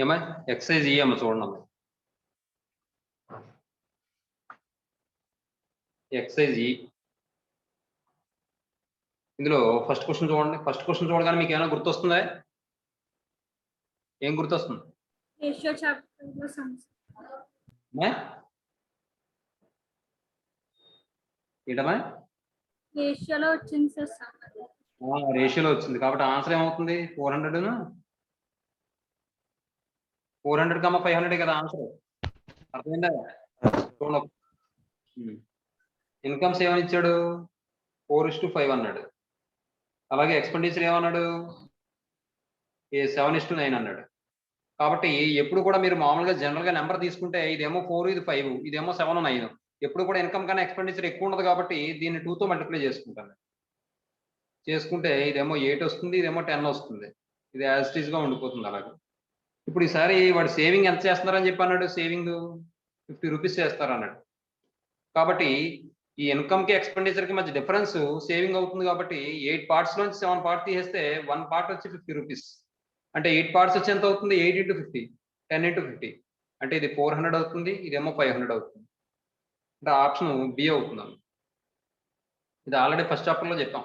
ఏమా ఎక్సైజ్ ఈ అమ్మ చూడండి ఎక్సైజ్ ఈ ఇందులో ఫస్ట్ క్వశ్చన్ చూడండి. ఫస్ట్ క్వశ్చన్ చూడగానే మీకు ఏమైనా గుర్తొస్తుందా? ఏం గుర్తొస్తుంది? రేషియో చాప్టర్లో సమ్స్. ఏంటమ్మా? రేషియోలో వచ్చింది సార్ సమ్. రేషియోలో వచ్చింది కాబట్టి ఆన్సర్ ఏమవుతుంది? 400 400 కమ్మా 500 కదా ఆన్సర్. అర్థమైందా? చూడండి. ఇన్కమ్స్ ఏమని ఇచ్చాడు? 4:5 అన్నాడు. అలాగే ఎక్స్పెండిచర్ ఏమన్నాడు? 7:9 అన్నాడు. కాబట్టి ఎప్పుడు కూడా మీరు మామూలుగా జనరల్ గా నెంబర్ తీసుకుంటే ఇదేమో 4, ఇది 5, ఇదేమో 7, 9. ఎప్పుడు కూడా ఇన్కమ్ కన్నా ఎక్స్పెండిచర్ ఎక్కువ ఉండదు కాబట్టి దీన్ని 2తో మల్టిప్లై చేసుకుంటాను. చేసుకుంటే ఇదేమో 8 వస్తుంది, ఇదేమో 10 వస్తుంది. ఇది యాజ్ ఇట్ ఈస్ గా ఉండిపోతుంది అలాగే. ఇప్పుడు ఈసారి వాడు సేవింగ్ ఎంత చేస్తున్నారని చెప్పి అన్నాడు? సేవింగ్ 50 రూపీస్ చేస్తారన్నాడు. కాబట్టి ఈ ఇన్కమ్ కి ఎక్స్పెండిచర్ కి మధ్య డిఫరెన్స్ సేవింగ్ అవుతుంది కాబట్టి 8 పార్ట్స్ లోంచి 7 పార్ట్ తీసేస్తే 1 పార్ట్ వచ్చి 50 రూపీస్. అంటే 8 పార్ట్స్ వచ్చి ఎంత అవుతుంది? 8 × 50, 10 × 50. అంటే ఇది 400 అవుతుంది, ఇదేమో 500 అవుతుంది. అంటే ఆప్షన్ బి అవుతుంది. ఇది ఆల్రెడీ ఫస్ట్ చాప్టర్ లో చెప్పాం.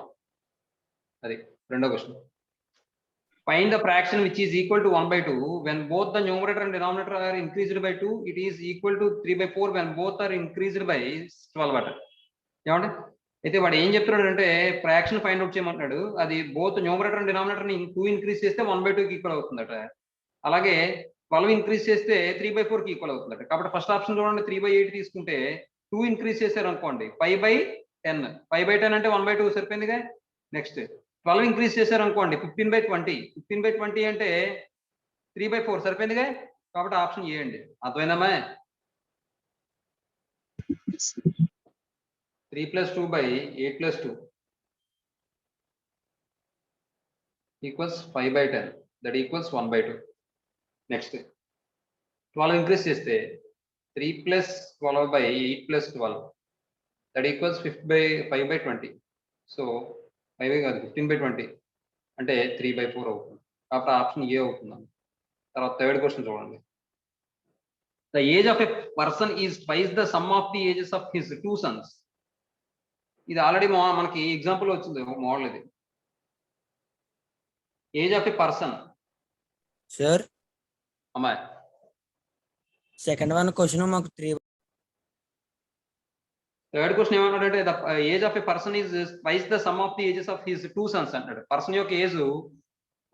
అది రెండో question. Find the fraction which is equal to 1/2 when both the numerator and denominator are increased by 2. It is equal to 3/4 when both are increased by 12. ఏమంటే అయితే వాడు ఏం చెప్తున్నాడు అంటే ఫ్రాక్షన్ ఫైండ్ అవుట్ చేయమంటున్నాడు. అది బోత్ న్యూమరేటర్ అండ్ డినామినేటర్ ని 2 increase చేస్తే 1/2 కి ఈక్వల్ అవుతుందట. అలాగే 12 ఇంక్రీజ్ చేస్తే 3/4 కి ఈక్వల్ అవుతుందట. కాబట్టి ఫస్ట్ ఆప్షన్ చూడండి, 3/8 తీసుకుంటే 2 ఇంక్రీజ్ చేశారు అనుకోండి 5/10. 5/10 అంటే 1/2 సరిపోయిందిగా. నెక్స్ట్ 12 ఇంక్రీజ్ చేశారు అనుకోండి 15/20. 15/20 అంటే 3/4 సరిపోయిందిగా. కాబట్టి ఆప్షన్ ఏ అండి. అర్థమైందమ్మా? 3 + 2/8 + 2 equals 5/10. That equals 1/2. Next 12 increase చేస్తే 3 + 12/8 + 12 that equals 5/20. సో 5 కాదు 15/20 అంటే 3/4 అవుతుంది. కాబట్టి ఆప్షన్ ఏ అవుతుంది. తర్వాత థర్డ్ క్వశ్చన్ చూడండి. The age of a person is twice the sum of the ages of his 2 sons. ఇది ఆల్రెడీ మనకి ఎగ్జాంపుల్ వచ్చింది మోడల్. ఇది age of a person. Sir అమ్మా సెకండ్ వన్ క్వశ్చన్ మాకు 3. థర్డ్ క్వశ్చన్ ఏమన్నాడంటే the age of a person is twice the sum of the ages of his 2 Sons అంటాడు. Person యొక్క age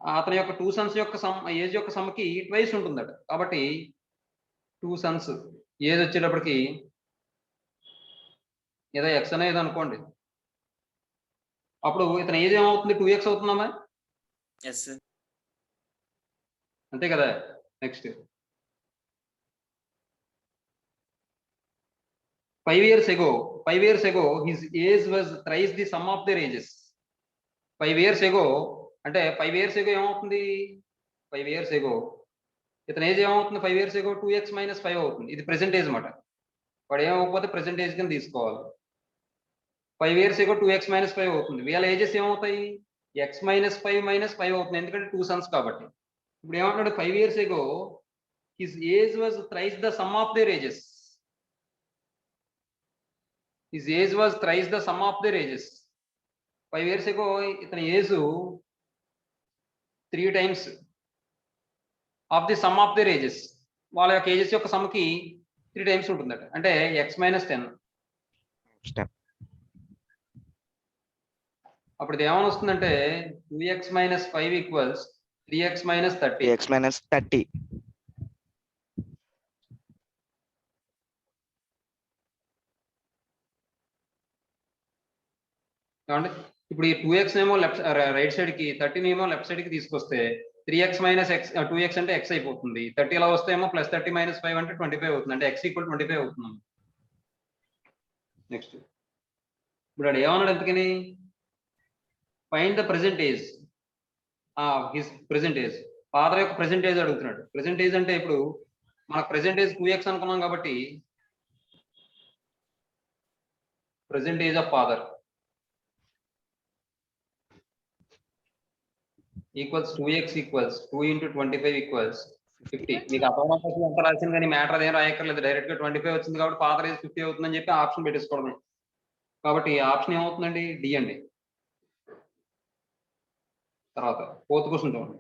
అతని యొక్క 2 సన్స్ యొక్క ఏజ్ యొక్క సమ్కి ట్వైస్ ఉంటుందట. కాబట్టి 2 సన్స్ ఏజ్ వచ్చేటప్పటికి ఏదో ఎక్స్ అనేది అనుకోండి. అప్పుడు ఇతని ఏజ్ ఏమవుతుంది? 2x అవుతుందమ్మా. అంతే కదా. Next 5 years ago his age was thrice the sum of their ages. 5 years ago అంటే 5 years ago ఏమవుతుంది? 5 years ago ఇతని ఏజ్ ఏమవుతుంది? 5 years ago 2x - 5 అవుతుంది. ఇది ప్రెసెంట్ ఏజ్ అన్నమాట. వాడు ఏమవుతుంది? ప్రెసెంట్ ఏజ్ కింద తీసుకోవాలి. 5 years ago 2x - 5 అవుతుంది. వీళ్ళ ఏజెస్ ఏమవుతాయి? x - 5 - 5 అవుతుంది. ఎందుకంటే 2 సన్స్ కాబట్టి. ఇప్పుడు ఏమంటున్నాడు? 5 years ago his age was thrice the sum of their ages. His age was thrice the sum of their ages. 5 years ago ఇతని age 3 times of the sum of their ages. వాళ్ళ యొక్క ages యొక్క సమ్కి 3 times ఉంటుందట. అంటే x - 10. అప్పుడు ఇది ఏమని వస్తుందంటే 2x - 5 equals 3x - 30. 3x - 30. ఏమండి? ఇప్పుడు ఈ 2x ఏమో రైట్ సైడ్ కి 30 ఏమో లెఫ్ట్ సైడ్ కి తీసుకొస్తే 3x - x 2x అంటే x అయిపోతుంది. 30 ఇలా వస్తే ఏమో +30 - 5 అంటే 25 అవుతుంది. అంటే x = 25 అవుతుంది. నెక్స్ట్ ఇప్పుడు వాడు ఏమన్నాడు? ఎంతకని find the present age. His present age. Father యొక్క ప్రెసెంట్ ఏజ్ అడుగుతున్నాడు. ప్రెసెంట్ ఏజ్ అంటే ఇప్పుడు మనకు ప్రెసెంట్ ఏజ్ 2x అనుకున్నాం కాబట్టి present age of father equals 2x equals 2 × 25 equals 50 మీకు అర్థం కోసం ఎంత రాసింది కానీ మ్యాటర్ అదేం రాయక్కర్లేదు, డైరెక్ట్ గా 25 వచ్చింది కాబట్టి ఫాదర్ ఏజ్ 50 అవుతుందని చెప్పి ఆప్షన్ పెట్టేసుకోవడమే. కాబట్టి ఆప్షన్ ఏమవుతుందండి? డి అండి. తర్వాత 4th క్వశ్చన్ చూడండి.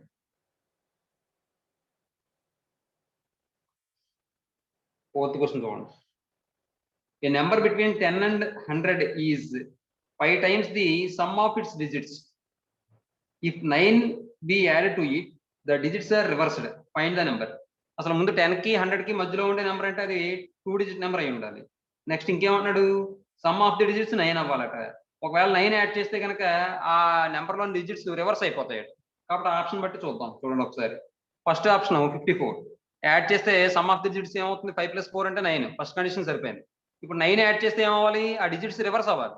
A number between 10 and 100 is 5 times the sum of its digits. If 9 be added to it, the digits are reversed. Find the number. అసలు ముందు 10 కి 100 కి మధ్యలో ఉండే నెంబర్ అంటే అది 2 డిజిట్ నెంబర్ అయి ఉండాలి. నెక్స్ట్ ఇంకేమన్నాడు? సమ్ ఆఫ్ ది డిజిట్స్ 9 అవ్వాలట. ఒకవేళ 9 యాడ్ చేస్తే కనుక ఆ నెంబర్ లోని డిజిట్స్ రివర్స్ అయిపోతాయట. కాబట్టి ఆప్షన్ బట్టి చూద్దాం. చూడండి ఒకసారి. ఫస్ట్ ఆప్షన్ 54 యాడ్ చేస్తే సమ్ ఆఫ్ ది డిజిట్స్ ఏమవుతుంది? 5 + 4 అంటే 9. ఫస్ట్ కండిషన్ సరిపోయింది. ఇప్పుడు 9 యాడ్ చేస్తే ఏమవ్వాలి? ఆ డిజిట్స్ రివర్స్ అవ్వాలి.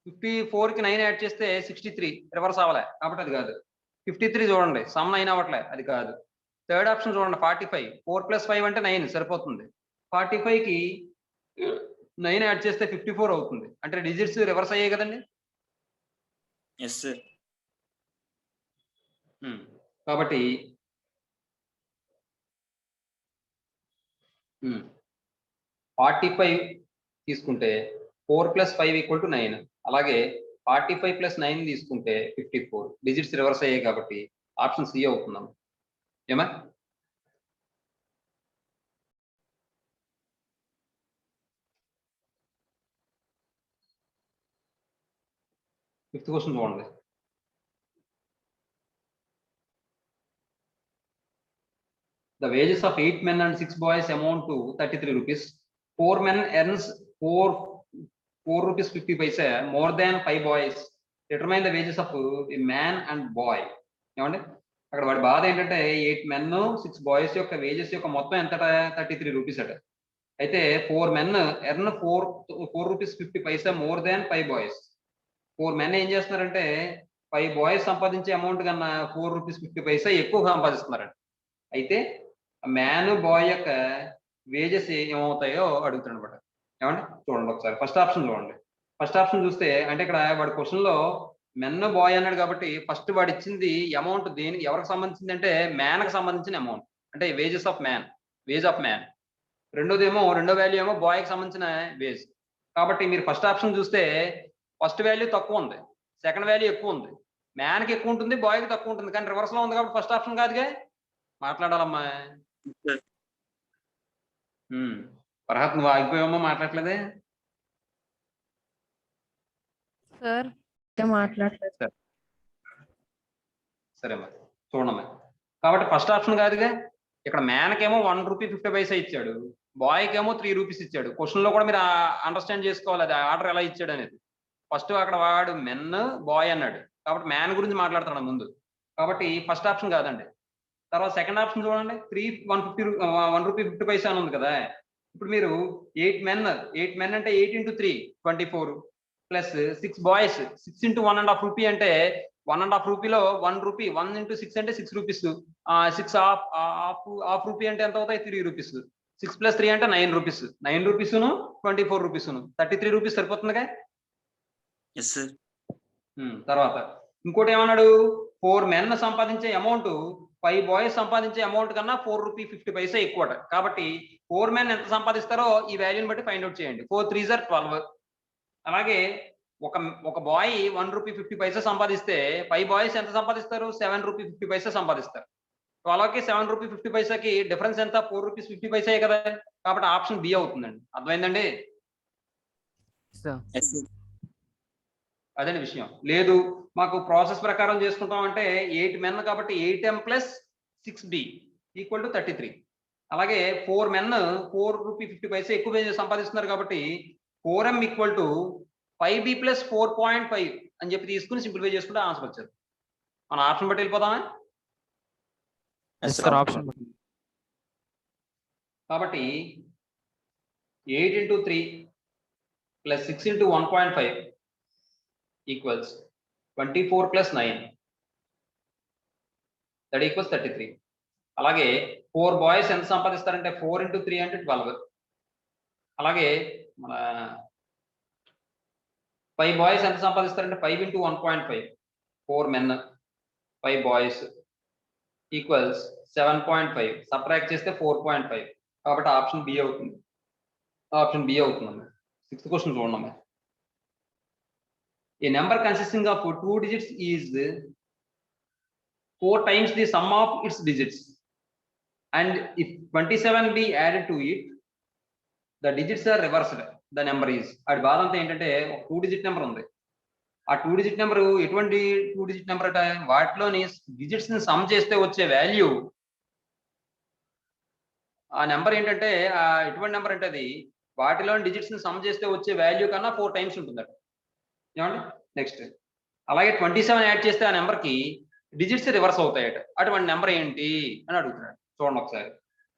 54 కి 9 యాడ్ చేస్తే 63 రివర్స్ అవ్వలే కాబట్టి అది కాదు. 53 చూడండి, సమ్ 9 అవ్వట్లే, అది కాదు. థర్డ్ ఆప్షన్ చూడండి 45 4 + 5 అంటే 9 సరిపోతుంది. 45 కి 9 యాడ్ చేస్తే 54 అవుతుంది. అంటే డిజిట్స్ రివర్స్ అయ్యాయి కదండి. Yes sir. కాబట్టి 45 తీసుకుంటే 4 + 5 = 9. అలాగే 45 + 9 తీసుకుంటే 54. డిజిట్స్ రివర్స్ అయ్యాయి కాబట్టి ఆప్షన్ సి అవుతుందమ్మా. ఏమా? ఫిఫ్త్ క్వశ్చన్ చూడండి. The wages of 8 men and 6 boys amount to 33 rupees. 4 men earns 4 rupees 50 paise more than 5 boys. Determine the wages of a man and boy. ఏమండి అక్కడ వాడి బాధ ఏంటంటే 8 men 6 boys యొక్క వేజెస్ యొక్క మొత్తం ఎంత? 33 రూపీస్ అట. అయితే 4 men earn 4 rupees 50 paise more than 5 boys. 4 men ఏం చేస్తున్నారంటే 5 boys సంపాదించే అమౌంట్ కన్నా 4 rupees 50 paise ఎక్కువ సంపాదిస్తున్నారంట. అయితే మ్యాన్ బాయ్ యొక్క వేజెస్ ఏమవుతాయో అడుగుతాడు అనమాట. ఏమండి చూడండి ఒకసారి ఫస్ట్ ఆప్షన్ చూడండి. ఫస్ట్ ఆప్షన్ చూస్తే అంటే ఇక్కడ వాడి క్వశ్చన్ లో మెన్ బాయ్ అన్నాడు కాబట్టి ఫస్ట్ వాడు ఇచ్చింది అమౌంట్ ఎవరికి సంబంధించింది అంటే మ్యాన్ కి సంబంధించిన అమౌంట్, అంటే wages of man, wage of man. రెండో వాల్యూ ఏమో బాయ్ కి సంబంధించిన వేజ్. కాబట్టి మీరు ఫస్ట్ ఆప్షన్ చూస్తే ఫస్ట్ వాల్యూ తక్కువ ఉంది, సెకండ్ వాల్యూ ఎక్కువ ఉంది. మ్యాన్ కి ఎక్కువ ఉంటుంది, బాయ్ కి తక్కువ ఉంటుంది. కానీ రివర్స్ లో ఉంది కాబట్టి ఫస్ట్ ఆప్షన్ కాదుగా. మాట్లాడాలమ్మా. పర్హత్ నువ్వు ఆగిపోయావమ్మా, మాట్లాడలేదే సార్. మాట్లాడలేదు. సరే మరి చూడమ్మా. కాబట్టి ఫస్ట్ ఆప్షన్ కాదుగా. ఇక్కడ మ్యాన్ కేమో 1 రూపీ 50 పైసా ఇచ్చాడు, బాయ్ కేమో 3 రూపీస్ ఇచ్చాడు. క్వశ్చన్ లో కూడా మీరు అండర్స్టాండ్ చేసుకోవాలి అది ఆర్డర్ ఎలా ఇచ్చాడు అనేది. ఫస్ట్ అక్కడ వాడు మెన్ బాయ్ అన్నాడు కాబట్టి మ్యాన్ గురించి మాట్లాడుతున్నాడు ముందు, కాబట్టి ఫస్ట్ ఆప్షన్ కాదండి. తర్వాత సెకండ్ ఆప్షన్ చూడండి 1 రూపీ 50 పైసా అని ఉంది కదా. ఇప్పుడు మీరు 8 men అంటే 8 × 3 24 ప్లస్ 6 బాయ్స్ 6 × 1.5 రూపీ అంటే 1.5 రూపీలో 1 రూపీ 1 × 6 అంటే 6 రూపీస్. 6 హాఫ్ రూపీ అంటే ఎంత అవుతాయి? 3 రూపీస్. 6 + 3 అంటే 9 రూపీస్. 9 రూపీస్ను 24 రూపీస్ను 33 రూపీస్ సరిపోతుందిగా. Yes sir. తర్వాత ఇంకోటి ఏమన్నాడు? 4 men సంపాదించే అమౌంట్ 5 boys సంపాదించే అమౌంట్ కన్నా 4 రూపీ 50 పైసా ఎక్కువట. కాబట్టి 4 men ఎంత సంపాదిస్తారో ఈ వాల్యూని బట్టి ఫైండ్ అవుట్ చేయండి. 4 3s are 12. అలాగే ఒక బాయ్ 1 రూపీ 50 పైసా సంపాదిస్తే 5 boys ఎంత సంపాదిస్తారు? 7 రూపీ 50 పైసా సంపాదిస్తారు. 12కి 7 రూపీ 50 పైసాకి డిఫరెన్స్ ఎంత? 4 రూపీస్ 50 పైసే కదా. కాబట్టి ఆప్షన్ బి అవుతుందండి. అర్థమైందండి? అదే విషయం. లేదు మాకు ప్రాసెస్ ప్రకారం చేసుకుంటాం అంటే 8 men కాబట్టి 8m + 6b = 33. అలాగే 4 men 4 రూపీ 50 పైసా ఎక్కువ సంపాదిస్తున్నారు కాబట్టి 4m = 5b + 4.5 అని చెప్పి తీసుకుని సింప్లిఫై చేసుకుంటే ఆన్సర్ వచ్చేది. మన ఆప్షన్ బట్టి వెళ్ళిపోదామా? కాబట్టి 8 × 3 + 6 × 1.5 equals 24 + 9 that equals 33. అలాగే 4 boys ఎంత సంపాదిస్తారంటే 4 × 3 అంటే 12. అలాగే మన 5 boys ఎంత సంపాదిస్తారంటే 5 × 1.5. 4 men 5 boys ఈక్వల్స్ 7.5 సబ్ట్రాక్ట్ చేస్తే 4.5 కాబట్టి ఆప్షన్ బి అవుతుంది. ఆప్షన్ బి అవుతుందండి. 6th క్వశ్చన్ చూడండి. A number consisting of 2 digits is 4 times the sum of its digits, and if 27 be added to it, the digits are reversed. The number is అది బాధ అంతా ఏంటంటే ఒక 2 digit number ఉంది. ఆ 2 digit number ఎటువంటి 2 digit number అట, వాటిలోని డిజిట్స్ ని సమ్ చేస్తే వచ్చే వాల్యూ, ఆ నెంబర్ ఏంటంటే ఎటువంటి నెంబర్ అంటే అది వాటిలోని డిజిట్స్ ని సమ్ చేస్తే వచ్చే వాల్యూ కన్నా 4 టైమ్స్ ఉంటుందట. ఏమండి? నెక్స్ట్ అలాగే 27 యాడ్ చేస్తే ఆ నెంబర్ కి డిజిట్స్ రివర్స్ అవుతాయట. అటువంటి నెంబర్ ఏంటి అని అడుగుతున్నాడు. చూడండి ఒకసారి.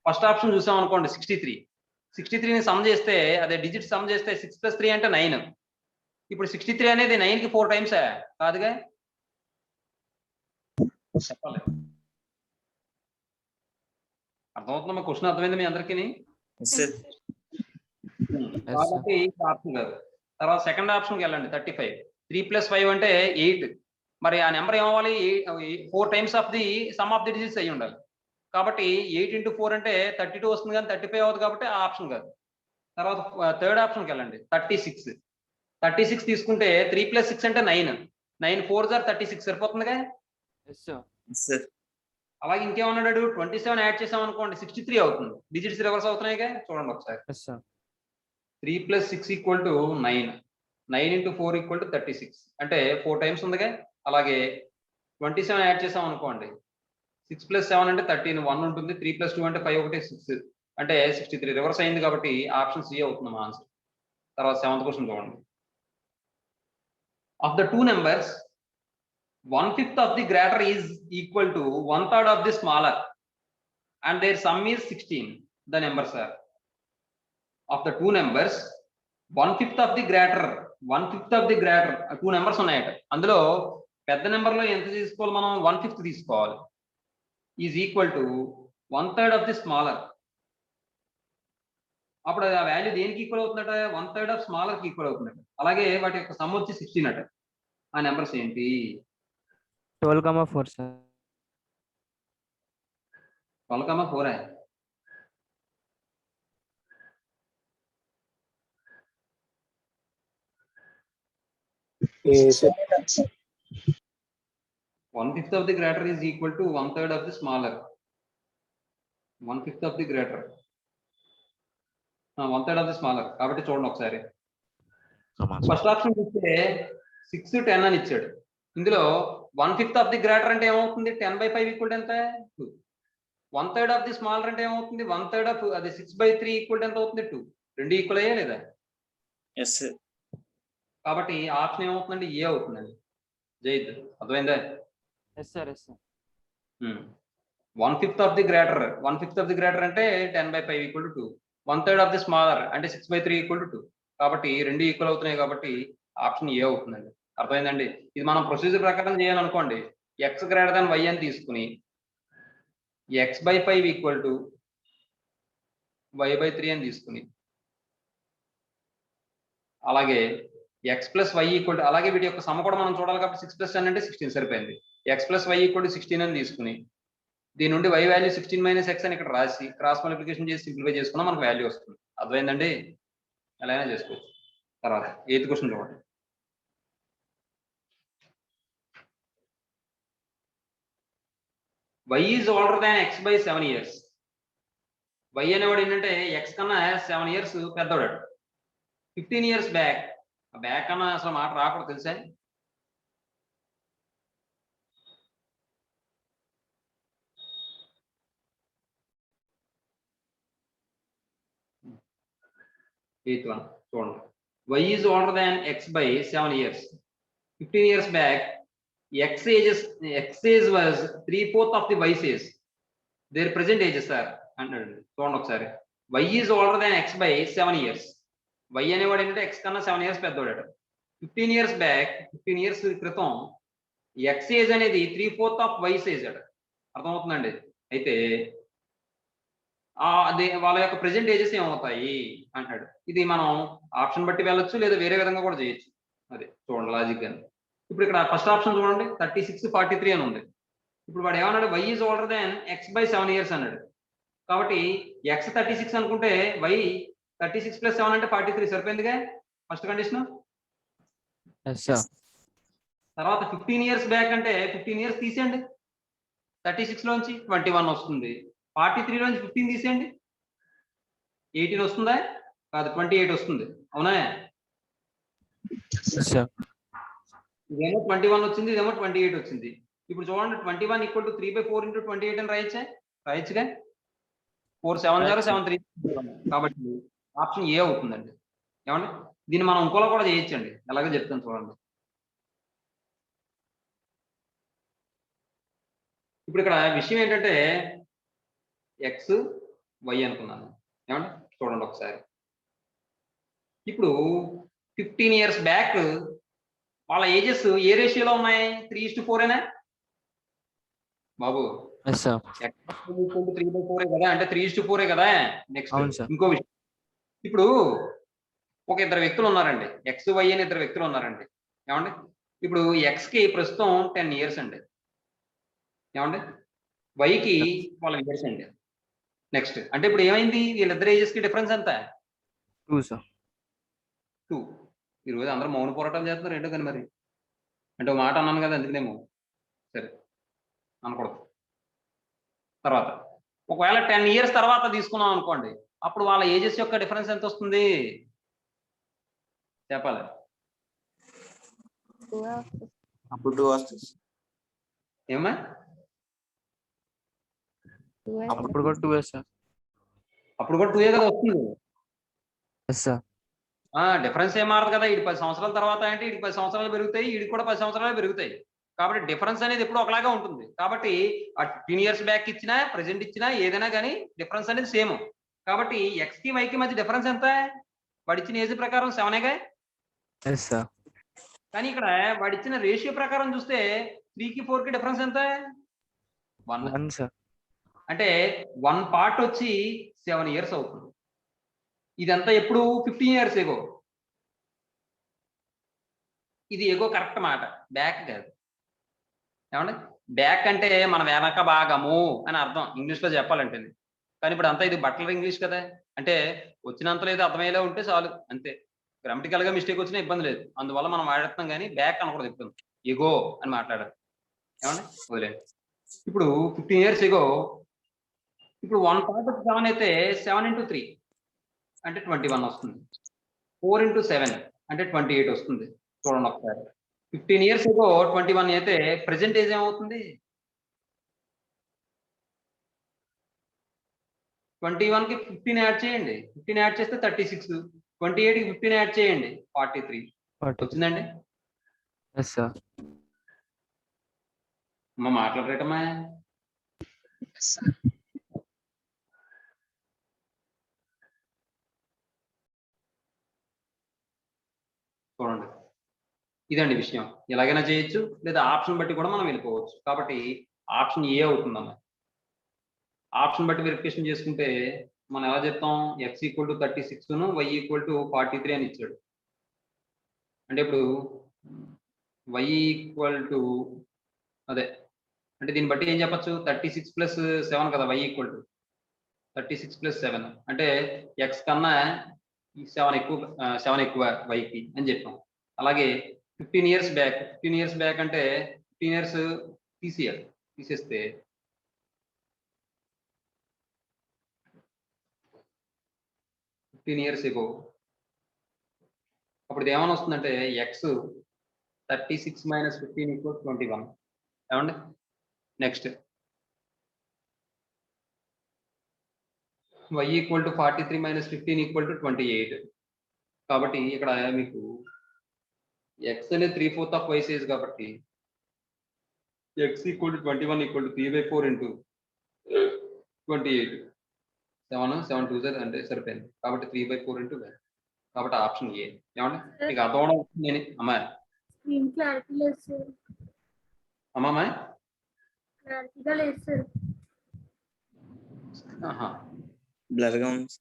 ఫస్ట్ ఆప్షన్ చూసాం అనుకోండి 63. 63ని సమ్ చేస్తే అదే డిజిట్ సమ్ చేస్తే 6 + 3 అంటే 9. ఇప్పుడు 63 అనేది 9 కి 4 టైమ్స్ కాదుగా, చెప్పాలి. అర్థమవుతుందా? క్వశ్చన్ అర్థమైంది మీ అందరికీ? Yes sir. కాబట్టి ఆప్షన్ కాదు. తర్వాత సెకండ్ ఆప్షన్కి వెళ్ళండి. 35. 3 + 5 అంటే 8. మరి ఆ నెంబర్ ఏమవ్వాలి? 4 times of the sum of the digits అయ్యి ఉండాలి. కాబట్టి 8 × 4 అంటే 32 వస్తుంది, కానీ 35 అవుతుంది కాబట్టి ఆ ఆప్షన్ కాదు. తర్వాత థర్డ్ ఆప్షన్కి వెళ్ళండి. 36. 36 తీసుకుంటే 3 + 6 అంటే 9. 9 × 4 = 36 సరిపోతుందిగా. Yes sir. అలాగే ఇంకేమన్నాడు? 27 యాడ్ చేసాం అనుకోండి 63 అవుతుంది. డిజిట్స్ రివర్స్ అవుతున్నాయిగా. చూడండి ఒకసారి. 3 + 6 = 9. 9 × 4 = 36 అంటే 4 టైమ్స్ ఉందిగా. అలాగే 27 యాడ్ చేసాం అనుకోండి 6 + 7 అంటే 13, 1 ఉంటుంది. 3 + 2 అంటే 5, 1 6 అంటే 63 రివర్స్ అయింది కాబట్టి ఆప్షన్ సి అవుతుంది మా ఆన్సర్. తర్వాత 7th క్వశ్చన్ చూడండి. Of the 2 numbers 1/5 of the greater is equal to 1/3 of the smaller and their sum is 16. The numbers are of the 2 numbers 1/5 of the greater 2 numbers ఉన్నాయట. అందులో పెద్ద నెంబర్లో ఎంత తీసుకోవాలి మనం? 1/5 తీసుకోవాలి. Is equal to 1/3 of the smaller. అప్పుడు ఆ వాల్యూ దేనికి ఈక్వల్ అవుతుందట? 1/3 ఆఫ్ స్మాలర్ కి ఈక్వల్ అవుతుందట. అలాగే వాటి యొక్క సమ్ వచ్చి 16 అట. ఆ నెంబర్స్ ఏంటి? 12,4 sir. 12,4. 1/5 of the greater is equal to 1/3 of the smaller. 1/5 of the greater 1/3 of the smaller. కాబట్టి చూడండి ఒకసారి. ఫస్ట్ ఆప్షన్ చూస్తే 6, 10 అని ఇచ్చాడు. ఇందులో 1/5 of the greater అంటే ఏమవుతుంది? 10/5 ఈక్వల్ ఎంత? 2. 1/3 of the smaller అంటే ఏమవుతుంది? 1/3 of అది 6/3 ఈక్వల్ ఎంత అవుతుంది? 2. రెండు ఈక్వల్ అయ్యా లేదా? Yes sir. కాబట్టి ఆప్షన్ ఏమవుతుందండి? ఏ అవుతుందండి. జైద్ అర్థమైందా? Yes sir. 1/5 of the greater 1/5 of the greater అంటే 10/5 equal to 2. 1/3 of the smaller అంటే 6/3 ఈక్వల్ టు 2. కాబట్టి రెండు ఈక్వల్ అవుతున్నాయి కాబట్టి ఆప్షన్ ఏ అవుతుందండి. అర్థమైందండి? ఇది మనం ప్రొసీజర్ ప్రకారం చేయాలనుకోండి. x గ్రేటర్ దాన్ y అని తీసుకుని x/5 ఈక్వల్ టు y/3 అని తీసుకుని అలాగే x + y ఈక్వల్ టు అలాగే వీటి యొక్క సమ కూడా మనం చూడాలి కాబట్టి 6 + 10 అంటే 16 సరిపోయింది. x + y ఈక్వల్ టు 16 అని తీసుకుని దీని నుండి y వాల్యూ 16 - x అని ఇక్కడ రాసి క్రాస్ మల్టిప్లికేషన్ చేసి సింప్లిఫై చేసుకున్నా మనకు వాల్యూ వస్తుంది. అర్థమైందండి? ఎలా అయినా చేసుకోవచ్చు. తర్వాత 8th క్వశ్చన్ చూడండి. y is older than x by 7 years. y అనేవాడు ఏంటంటే x కన్నా 7 years పెద్దవాడు. 15 years బ్యాక్. బ్యాక్ అన్న అసలు మాట రాకూడదు తెలుసా? ఎయిత్ వన్ చూడండి. y is older than x by 7 years. 15 years back x age was 3/4 of the y's age. Their present ages are అన్నాడు. చూడండి ఒకసారి. y is older than x by 7 years. y అనేవాడు ఏంటంటే x కన్నా 7 years పెద్దవాడు. 15 years back 15 years క్రితం x age అనేది 3/4 of y age అట. అర్థమవుతుందండి? అయితే అదే వాళ్ళ యొక్క ప్రెజెంట్ ఏజెస్ ఏమవుతాయి అంటాడు. ఇది మనం ఆప్షన్ బట్టి వెళ్ళొచ్చు, లేదా వేరే విధంగా కూడా చేయొచ్చు. అదే చూడండి లాజిక్ అని. ఇప్పుడు ఇక్కడ ఫస్ట్ ఆప్షన్ చూడండి 36, 43 అని ఉంది. ఇప్పుడు వాడు ఏమన్నాడు y is older than x by 7 years అన్నాడు. కాబట్టి x 36 అనుకుంటే y 36 ప్లస్ 7 అంటే 43 సరిపోయిందిగా ఫస్ట్ కండిషన్. Yes, sir. తర్వాత 15 ఇయర్స్ బ్యాక్ అంటే 15 ఇయర్స్ తీసేయండి. 36 లోంచి 21 వస్తుంది. 43 లోంచి 15 తీసేయండి. 18 వస్తుందా? కాదు 28 వస్తుంది. అవునా? Yes, sir. ఇదేమో 21 వచ్చింది, ఇదేమో 28 వచ్చింది. ఇప్పుడు చూడండి 21 ఈక్వల్ టు 3/4 ఇంటూ 28 అని రాయొచ్చుగా. 4 7 0 7 3 కాబట్టి ఆప్షన్ ఏ అవుతుందండి. ఏమండి? దీన్ని మనం ఇంకోలా కూడా చేయొచ్చండి. ఎలాగో చెప్తాను చూడండి. ఇప్పుడు ఇక్కడ విషయం ఏంటంటే ఎక్స్ వై అనుకున్నాను. ఏమండి? చూడండి ఒకసారి. ఇప్పుడు 15 ఇయర్స్ బ్యాక్ వాళ్ళ ఏజెస్ ఏ రేషియోలో ఉన్నాయి? 3:4 బాబు. Yes, sir. 3/4 కదా, అంటే 3:4 కదా. నెక్స్ట్ అవును సార్. ఇంకో విషయం. ఇప్పుడు ఒక ఇద్దరు వ్యక్తులు ఉన్నారండి. ఎక్స్ వై అని ఇద్దరు వ్యక్తులు ఉన్నారండి. ఏమండి? ఇప్పుడు ఎక్స్ కి ప్రస్తుతం 10 ఇయర్స్ అండి. ఏమండి? వైకి 12 ఇయర్స్ అండి. నెక్స్ట్ అంటే ఇప్పుడు ఏమైంది? వీళ్ళిద్దరు ఏజెస్ కి డిఫరెన్స్ ఎంత? 2, sir. 2. ఈ రోజు అందరూ మౌన పోరాటం చేస్తున్నారు ఏంటో కానీ మరి. అంటే ఒక మాట అన్నాను కదా అందుకనేమో. సరే అనకూడదు. తర్వాత ఒకవేళ 10 ఇయర్స్ తర్వాత తీసుకున్నాం అనుకోండి, అప్పుడు వాళ్ళ ఏజెస్ యొక్క డిఫరెన్స్ ఎంత వస్తుంది చెప్పాలి. అప్పుడు 2 వస్తుంది. ఏమా? అప్పుడు కూడా 2, sir. అప్పుడు కూడా 2 కదా వస్తుంది. Yes, sir. డిఫరెన్స్ ఏం మారదు కదా. ఇది 10 సంవత్సరాల తర్వాత అంటే ఇది 10 సంవత్సరాలు పెరుగుతాయి, ఇది కూడా 10 సంవత్సరాలు పెరుగుతాయి. కాబట్టి డిఫరెన్స్ అనేది ఎప్పుడు ఒకలాగా ఉంటుంది. కాబట్టి 15 ఇయర్స్ బ్యాక్ ఇచ్చినా ప్రెసెంట్ ఇచ్చినా ఏదైనా కానీ డిఫరెన్స్ అనేది సేమ్. కాబట్టి ఎక్స్ కి వైకి మధ్య డిఫరెన్స్ ఎంత? వాడు ఇచ్చిన ఏజ్ ప్రకారం 7గా. Yes, sir. కానీ ఇక్కడ వాడు ఇచ్చిన రేషియో ప్రకారం చూస్తే 3కి 4కి డిఫరెన్స్ ఎంత? 1. 1, sir. అంటే 1 పార్ట్ వచ్చి 7 ఇయర్స్ అవుతుంది. ఇదంతా ఎప్పుడు 15 ఇయర్స్ ఎగో. ఇది ఎగో కరెక్ట్ మాట, బ్యాక్ కాదు. ఏమండి? బ్యాక్ అంటే మన వెనక భాగము అని అర్థం ఇంగ్లీష్ లో చెప్పాలంటే. కానీ ఇప్పుడు అంతా ఇది బట్లర్ ఇంగ్లీష్ కదా. అంటే వచ్చినంత లేదు అర్థమయ్యేలా ఉంటే చాలు అంతే. గ్రామటికల్ గా మిస్టేక్ వచ్చినా ఇబ్బంది లేదు. అందువల్ల మనం వాడేస్తున్నాం కానీ బ్యాక్ అనకూడదు ఎప్పుడు. ఎగో అని మాట్లాడాలి. ఏమండి? వదిలేదు. ఇప్పుడు 15 ఇయర్స్ ఎగో. ఇప్పుడు 1 పార్ట్ 7 అయితే 7 × 3 అంటే 21 వస్తుంది. 4 × 7 అంటే 28 వస్తుంది. చూడండి ఒకసారి. 15 ఇయర్స్ ఎగో 21 అయితే ప్రెసెంట్ ఏజ్ ఏమవుతుంది? 21కి 15 యాడ్ చేయండి. 15 యాడ్ చేస్తే 36. 28కి 15 యాడ్ చేయండి 43. వచ్చిందండి? Yes, sir. అమ్మ మాట్లాడరేటమ్మా. చూడండి ఇదండి విషయం. ఎలాగైనా చేయొచ్చు, లేదా ఆప్షన్ బట్టి కూడా మనం వెళ్ళిపోవచ్చు. కాబట్టి ఆప్షన్ ఏ అవుతుందమ్మా. ఆప్షన్ బట్టి వెరిఫికేషన్ చేసుకుంటే మనం ఎలా చెప్తాం? X equal to 36 y equal to 43 అని ఇచ్చాడు. అంటే ఇప్పుడు వై ఈక్వల్ టు అదే అంటే దీన్ని బట్టి ఏం చెప్పచ్చు? 36 + 7 కదా వై ఈక్వల్ టు. 36 + 7 అంటే ఎక్స్ కన్నా 7 ఎక్కువ వైకి అని చెప్పాం. అలాగే 15 ఇయర్స్ బ్యాక్ అంటే 15 ఇయర్స్ తీసేయాలి. తీసేస్తే 15 ఇయర్స్ ఎగో అప్పుడు ఇది ఏమని వస్తుందంటే ఎక్స్ 36 - 15 = 21. ఏమండి? Next y equal to 43 - 15 = 28. కాబట్టి ఇక్కడ మీకు ఎక్స్ అనేది 3/4 ఆఫ్ వై సైజ్ కాబట్టి ఎక్స్ ఈక్వల్ టు 21 = 3/4 ఇంటూ 28. 7 2 అంటే సరిపోయింది. కాబట్టి 3/4 ఇంటూ వై. కాబట్టి ఆప్షన్ ఏ. ఏమండి? మీకు అర్థం అవడం నేను అమ్మా స్క్రీన్ క్లారిటీ లేదు సార్. అమ్మా క్లారిటీగా లేదు సార్. ఆహా బ్లర్ గా ఉంది.